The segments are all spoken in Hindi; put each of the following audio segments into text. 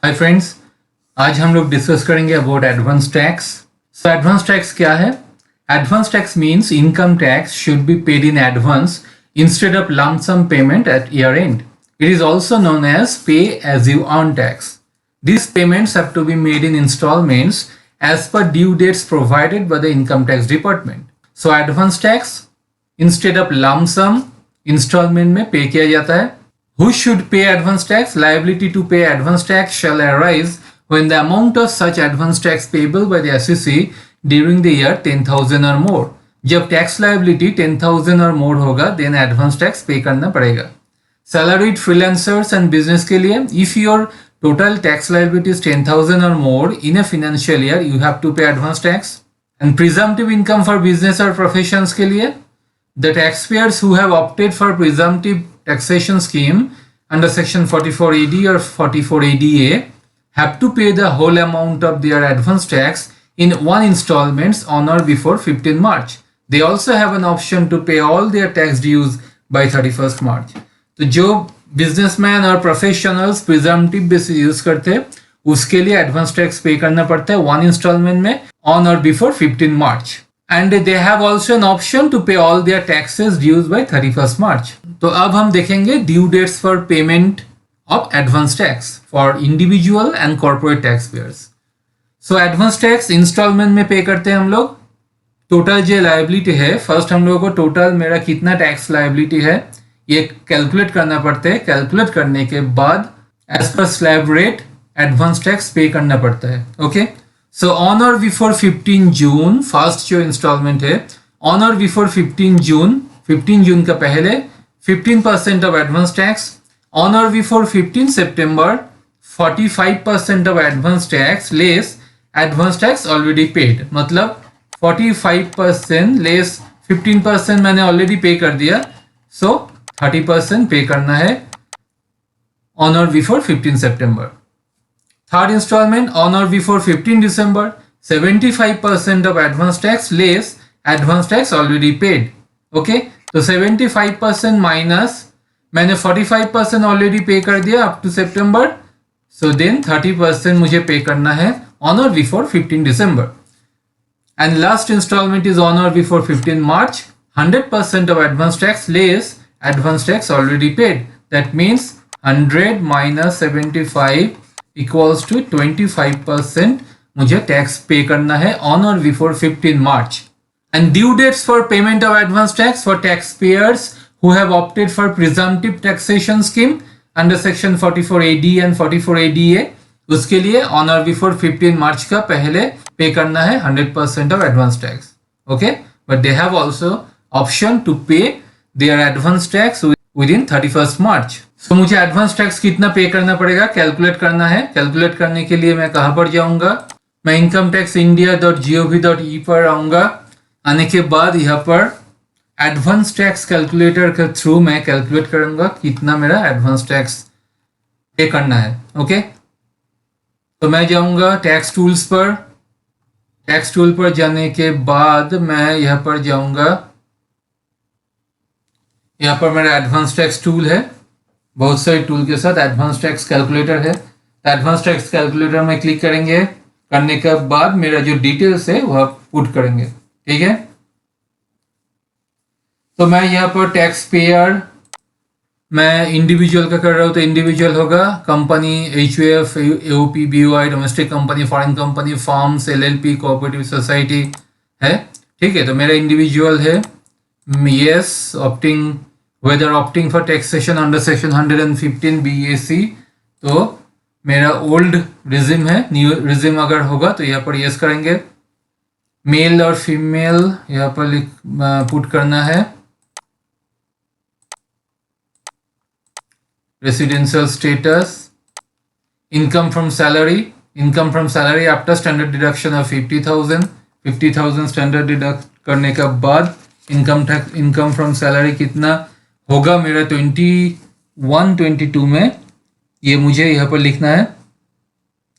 हाय फ्रेंड्स, आज हम लोग डिस्कस करेंगे about advance tax. So advance tax क्या है? Advance tax means income tax should be paid in advance instead of lump sum payment at year end. It is also known as pay as you earn tax. These payments have to be made in installments as per due dates provided by the income tax department. So advance tax instead of lump sum installment में pay किया जाता है. Who should pay advance tax? Liability to pay advance tax shall arise when the amount of such advance tax payable by the SEC during the year 10,000 or more. जब tax liability 10,000 और more होगा then advance tax pay करना पड़ेगा. Salaried freelancers and business के लिए, if your total tax liability is 10,000 or more in a financial year, you have to pay advance tax. And presumptive income for business or professions के लिए, the taxpayers who have opted for presumptive taxation scheme under section 44AD or 44ADA have to pay the whole amount of their advance tax in one installments on or before 15 March. They also have an option to pay all their tax dues by 31st March. तो जो बिजनेसमैन और प्रोफेशनल्स प्रिजम्पटिव बेसिस यूज करते हैं उसके लिए एडवांस टैक्स पे करना पड़ता है वन इंस्टॉलमेंट में on or before 15 March. And they have also an option to pay all their taxes dues by 31st March. तो अब हम देखेंगे due dates for payment of advance tax for individual and corporate tax payers. So advance tax instalment में पे करते हैं हम लोग. टोटल जो लायबिलिटी है, फर्स्ट हम लोगों को टोटल मेरा कितना टैक्स लायबिलिटी है ये कैलकुलेट करना पड़ता है. कैलकुलेट करने के बाद as per slab rate advance tax पे करना पड़ता है. Okay, so on or before 15 June first जो इंस्टॉलमेंट है, ऑन और बिफोर 15 जून का पहले 15% of advance tax. On or before 15 September 45% of advance tax less advance tax already paid. मतलब 45% लेस 15% मैंने ऑलरेडी पे कर दिया, सो 30% पे करना है on or before 15 September. Third instalment on or before 15 December 75% of advance tax less advance tax already paid. Okay, तो 75% माइनस मैंने 45% ऑलरेडी पे कर दिया up to September, so then 30% मुझे पे करना है on or before 15 December. And last instalment is on or before 15 March 100% of advance tax less advance tax already paid. That means 100 minus 75 equals to 25% मुझे टैक्स पे करना है on or before 15 March. And due dates for payment of advance tax for taxpayers who have opted for presumptive taxation scheme under section 44AD and 44ADA, उसके लिए ऑन और बिफोर 15 मार्च का पहले पे करना है 100% of advance tax. Okay, but they have also option to pay their advance tax within 31st March. So मुझे एडवांस टैक्स कितना पे करना पड़ेगा कैलकुलेट करना है. कैलकुलेट करने के लिए मैं कहाँ पर जाऊंगा? मैं incometaxindia.gov.in पर आऊंगा. आने के बाद यहाँ पर एडवांस टैक्स कैलकुलेटर के थ्रू मैं कैलकुलेट करूंगा कितना मेरा एडवांस टैक्स पे करना है. ओके, तो मैं जाऊंगा टैक्स टूल्स पर. टैक्स टूल पर जाने के बाद मैं यहाँ पर जाऊंगा. यहाँ पर मेरा एडवांस टैक्स टूल है, बहुत सारे टूल के साथ एडवांस टैक्स कैलकुलेटर है. एडवांस टैक्स कैलकुलेटर में क्लिक करेंगे. करने के बाद मेरा जो डिटेल्स है वह पुट करेंगे. ठीक है, तो मैं यहाँ पर टैक्स पेयर मैं इंडिविजुअल का कर रहा हूँ तो इंडिविजुअल होगा. Company HUF, AOP, BOI, domestic company, foreign company, firms, LLP, cooperative society है. ठीक है, तो मेरा इंडिविजुअल है. Yes, whether opting for taxation under section 115 BAC, तो मेरा ओल्ड रिजिम है. न्यू रिजिम अगर होगा तो यहाँ पर यस करेंगे. मेल और फीमेल यहाँ पर पुट करना है. Residential status, income from salary after standard deduction of 50,000 standard deduct करने के बाद इनकम फ्रॉम सैलरी कितना होगा मेरा 21-22 में, ये मुझे यहाँ पर लिखना है.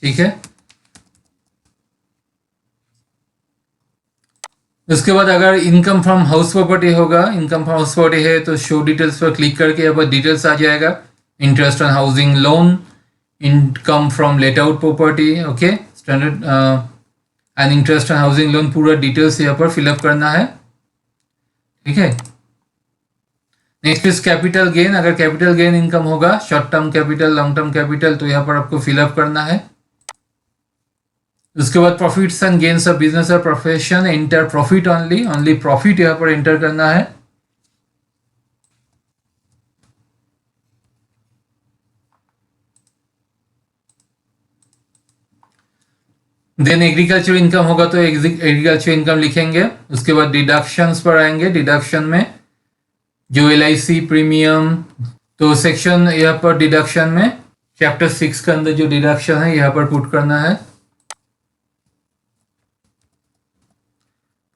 ठीक है, उसके बाद अगर इनकम फ्रॉम हाउस प्रॉपर्टी होगा, इनकम फ्रॉम हाउस प्रॉपर्टी है तो शो डिटेल्स पर क्लिक करके यहाँ पर डिटेल्स आ जाएगा. Interest on housing loan, income from let out property, okay, standard and interest on housing loan, पूरा डिटेल्स यहाँ पर फिलअप करना है, ठीक है। नेक्स्ट इज कैपिटल गेन, अगर कैपिटल गेन इनकम होगा, short term capital, long term capital, तो यहाँ पर आपको फिलअप करना है। उसके बाद profits and gains of business or profession, enter profit only, only profit यहाँ पर एंटर करना है। देन एग्रीकल्चर इनकम होगा तो एग्रीकल्चर इनकम लिखेंगे। उसके बाद डिडक्शंस पर आएंगे, डिडक्शन में जो LIC प्रीमियम, तो सेक्शन यहाँ पर डिडक्शन में चैप्टर 6 के अंदर जो डिडक्शन है यहाँ पर पुट करना है।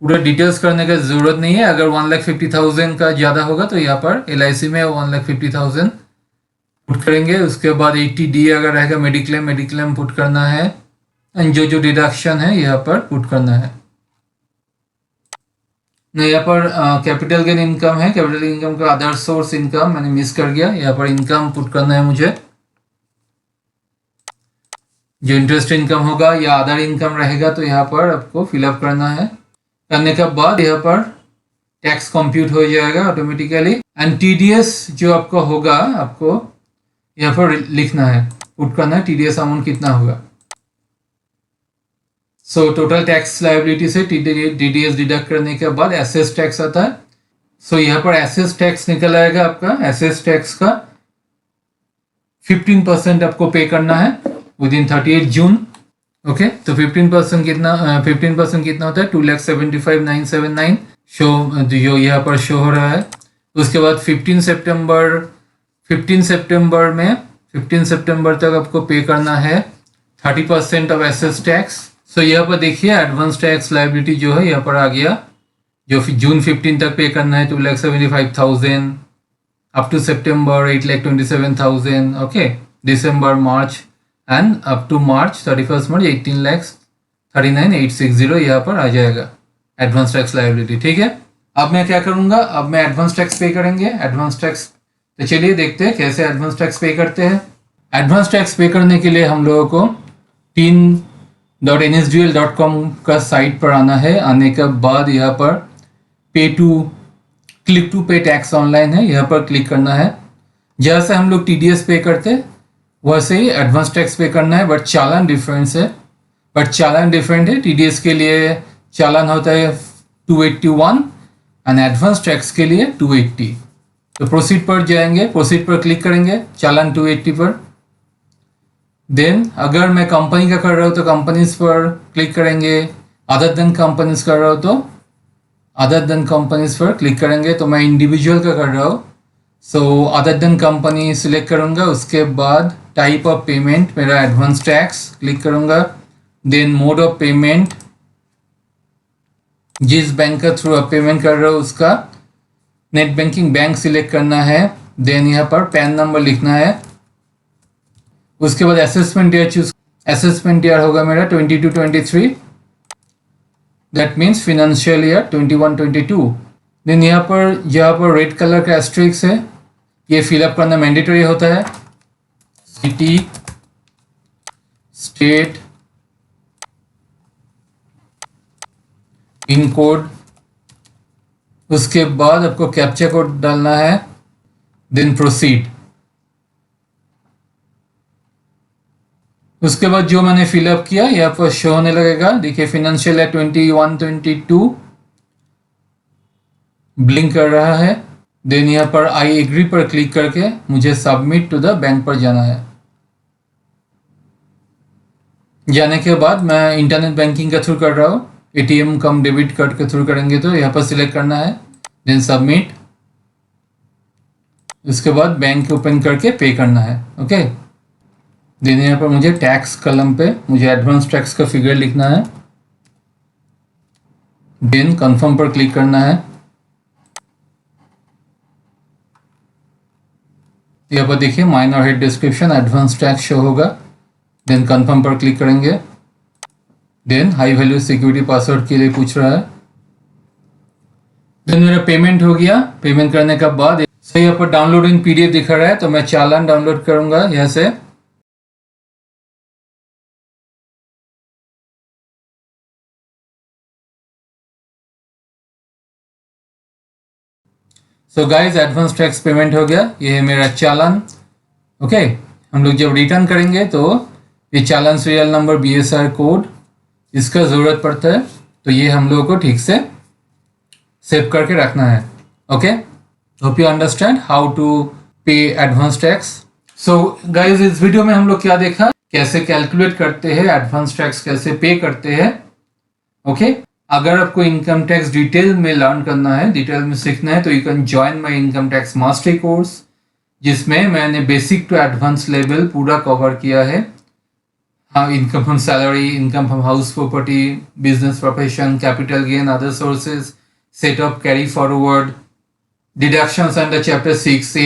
पूरा डिटेल्स करने का जरूरत नहीं है, अगर 1,50,000 का ज्यादा होगा तो यहाँ पर LIC में 1,50,000 पुट करेंगे। उसके बाद 80D अगर रहेगा मेडिक्लेम, मेडिक्लेम पुट करना है, एंड जो डिडक्शन है यहाँ पर पुट करना है। यहाँ पर कैपिटल गेन इनकम है, कैपिटल इनकम का अदर सोर्स इनकम मैंने मिस कर गया, यहाँ पर इनकम पुट करना है मुझे। जो इंटरेस्ट इनकम होगा या अदर इनकम रहेगा तो यहाँ पर आपको फिलअप करना है। करने के बाद यहाँ पर टैक्स कंप्यूट हो जाएगा ऑटोमेटिकली, एंड TDS जो आपको होगा आपको यहाँ पर लिखना है, पुट करना है TDS अमाउंट कितना होगा। सो टोटल टैक्स लायबिलिटी से TDS डिडक्ट करने के बाद एसेस टैक्स आता है। सो यहाँ पर एसेस टैक्स निकल आएगा आपका, एसेस टैक्स का 15% आपको पे करना है विद इन 38 जून, ओके। तो 15% कितना होता है, 2,75,979 शो, जो यहाँ पर शो हो रहा है। उसके बाद 15 सितंबर तक आपको पे करना है 30% ऑफ एसेस टैक्स। सो यहाँ पर देखिए एडवांस टैक्स लायबिलिटी जो है यहाँ पर आ गया, जो जून 15 तक पे करना है 2,75,000, up to September 8,27,000, okay. December, March and up to March 31 March 18,39,860 यहाँ पर आ जाएगा एडवांस टैक्स लायबिलिटी, ठीक है। अब मैं क्या करूँगा, अब मैं एडवांस टैक्स पे करेंगे, एडवांस टैक्स। तो चलिए देखते हैं कैसे एडवांस टैक्स पे करते हैं। एडवांस टैक्स पे करने के लिए हम लोगों को teen.nsdl.com का साइट पर आना है। आने के बाद यहाँ पर क्लिक टू पे टैक्स ऑनलाइन है, यहाँ पर क्लिक करना है। जैसे हम लोग TDS पे करते वैसे ही एडवांस टैक्स पे करना है, बट चालान डिफरेंस है, TDS के लिए चालान होता है 281 एंड एडवांस टैक्स के लिए 280। तो प्रोसीड पर जाएंगे, प्रोसीड पर क्लिक करेंगे चालान 280 पर। देन अगर मैं कंपनी का कर रहा हूँ तो कंपनीज पर क्लिक करेंगे, अदर देन कंपनीज कर रहा हूँ तो अदर देन कंपनीज पर क्लिक करेंगे। तो मैं इंडिविजुअल का कर रहा हूँ, so other than company select करूँगा। उसके बाद टाइप ऑफ पेमेंट मेरा एडवांस टैक्स क्लिक करूँगा। देन मोड ऑफ पेमेंट, जिस बैंक का थ्रू आप पेमेंट कर रहे हो उसका नेट बैंकिंग बैंक सिलेक्ट करना है। देन यहाँ पर पैन नंबर लिखना है। उसके बाद असेसमेंट ईयर होगा मेरा 22-23, that means financial year 21-22। Then यहाँ पर रेड कलर का एस्ट्रिक्स है, ये फिलअप करना मैंडेटरी होता है। सिटी, स्टेट, पिन कोड, उसके बाद आपको कैप्चा कोड डालना है। Then proceed. उसके बाद जो मैंने फिलअप किया यहाँ पर शो होने लगेगा, देखिए फिनेंशियल है 21-22 ब्लिंक कर रहा है। देन यहाँ पर आई एग्री पर क्लिक करके मुझे सबमिट टू द बैंक पर जाना है। जाने के बाद मैं इंटरनेट बैंकिंग के थ्रू कर रहा हूँ, ATM कम डेबिट कार्ड के थ्रू करेंगे तो यहाँ पर सिलेक्ट करना है, देन सबमिट। उसके बाद बैंक ओपन करके पे करना है, ओके। देन यहाँ पर मुझे टैक्स कलम पे मुझे एडवांस टैक्स का फिगर लिखना है। देन कंफर्म पर क्लिक करना है। यहाँ पर देखिए minor head description advance tax show होगा। देन कंफर्म पर क्लिक करेंगे। Then high value security password के लिए पूछ रहा है। देन मेरा पेमेंट हो गया। पेमेंट करने के बाद यहाँ पर डाउनलोड इन PDF दिखा रहा है, तो मैं चालान डाउनलोड करूंगा यहाँ से। So guys advance tax payment हो गया, ये है मेरा चालान। ओके, हम लोग जब रिटर्न करेंगे तो ये चालान सीरियल नंबर, BSR कोड, इसका ज़रूरत पड़ता है, तो ये हम लोगों को ठीक से सेव करके रखना है। Okay, hope you understand how to pay advance tax. So guys इस वीडियो में हम लोग क्या देखा, कैसे कैलकुलेट करते हैं एडवांस टैक्स, कैसे पे करते हैं। ओके, अगर आपको इनकम टैक्स डिटेल में लर्न करना है, डिटेल में सीखना है, तो you can join my income tax mastery course, जिसमें मैंने बेसिक टू एडवांस लेवल पूरा कवर किया है। हाँ, income from salary, income from house property, business profession, capital gain, other sources, setup, carry forward, deductions under chapter 6A,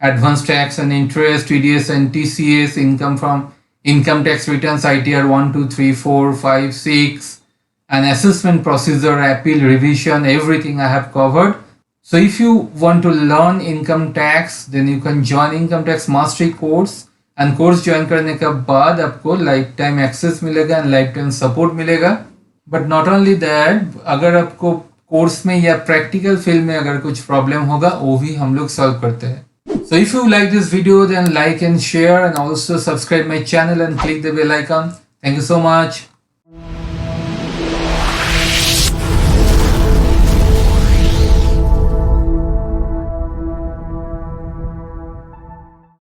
advance tax and interest, TDS and TCS, income from income tax returns, ITR 1, 2, 3, 4, 5, 6, and assessment procedure, appeal, revision, everything I have covered. So if you want to learn income tax, then you can join income tax mastery course, and course join करने के बाद आपको लाइफ टाइम एक्सेस मिलेगा एंड लाइफ टाइम सपोर्ट मिलेगा। बट नॉट ओनली दैट, अगर आपको कोर्स में या प्रैक्टिकल फील्ड में अगर कुछ प्रॉब्लम होगा, वो भी हम लोग सॉल्व करते हैं। So if you like this video then like and share and also subscribe my channel and click the bell icon. Thank you so much.